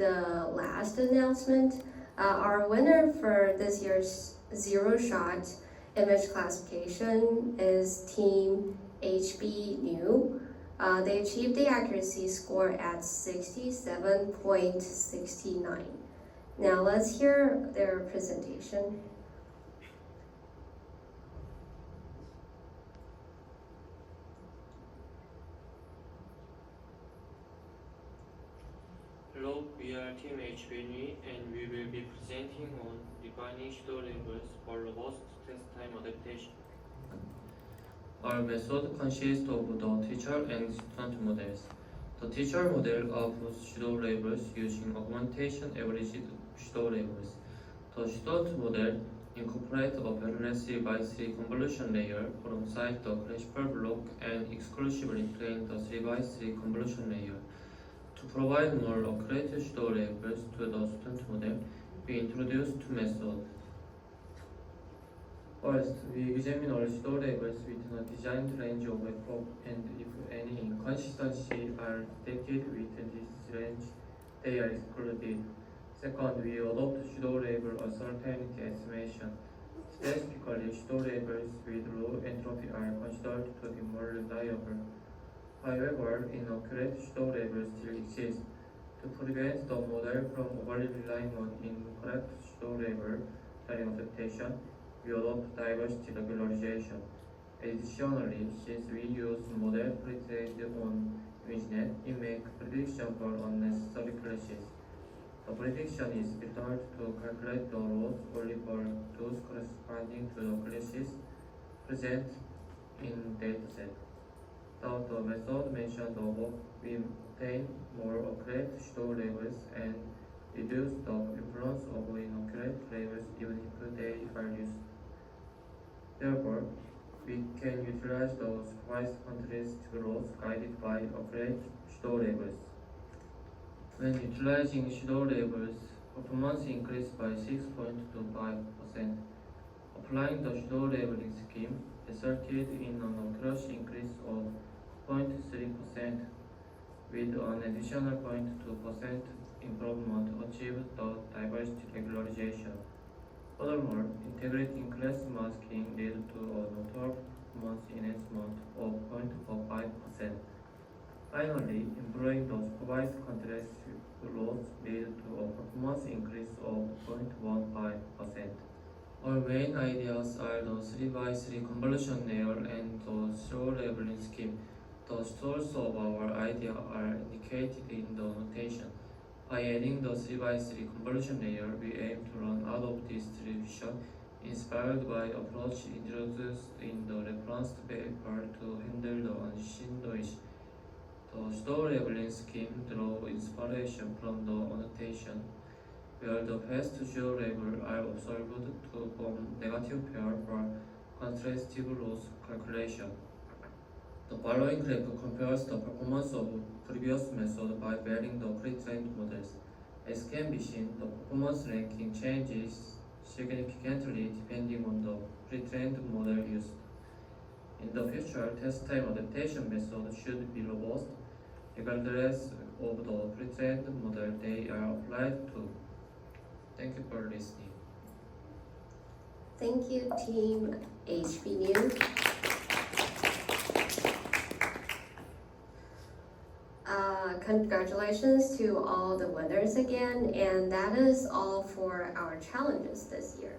The last announcement, our winner for this year's zero shot image classification is Team HBNUE. They achieved the accuracy score at 67.69. Now let's hear their presentation. Hello, we are Team HBNUE and we will be presenting on defining shadow labels for robust test time adaptation. Our method consists of the teacher and student models. The teacher model outputs shadow labels using augmentation averaged shadow labels. The student model incorporates a parallel 3x3 convolution layer alongside the classifier block and exclusively train the 3x3 convolution layer. To provide more accurate shadow labels to the student model, we introduced two methods. First, we examine all shadow labels within a designed range of f, and if any inconsistencies are detected within this range, they are excluded. Second, we adopt shadow label uncertainty estimation. Specifically, shadow labels with low entropy are considered to be more reliable. However, inaccurate shadow labels still exist. To prevent the model from overly relying on incorrect shadow label during adaptation, we adopt diversity regularization. Additionally, since we use model pre-trained on ImageNet, it makes prediction for unnecessary clashes. The prediction is filtered to calculate the loss only for those corresponding to the clashes present in dataset. Without the method mentioned above, we obtain more accurate shadow labels and reduce the influence of inaccurate labels even if they are used. Therefore, we can utilize the supervised contrast loss guided by accurate shadow labels. When utilizing shadow labels, performance increased by 6.25%. Applying the shadow labeling scheme resulted in an accuracy increase of 0.3%, with an additional 0.2% improvement achieved the diversity regularization. Furthermore, integrating class masking led to a notable performance enhancement of 0.45%. Finally, improving the supervised contrast loss led to a performance increase of 0.15%. Our main ideas are the 3x3 convolution layer and the shadow labeling scheme. The source of our idea are indicated in the notation. By adding the 3x3 convolution layer, we aim to run out of distribution inspired by approach introduced in the reference paper to handle the unseen noise. The shadow labeling scheme draws inspiration from the annotation, where the first shadow label are observed to form negative pair for contrastive loss calculation. The following graph compares the performance of previous method by varying the pre-trained models. As can be seen, the performance ranking changes significantly depending on the pre-trained model used. In the future, test time adaptation method should be robust, regardless of the pre-trained model they are applied to. Thank you for listening. Thank you, Team HBNUE. Congratulations to all the winners again, and that is all for our challenges this year.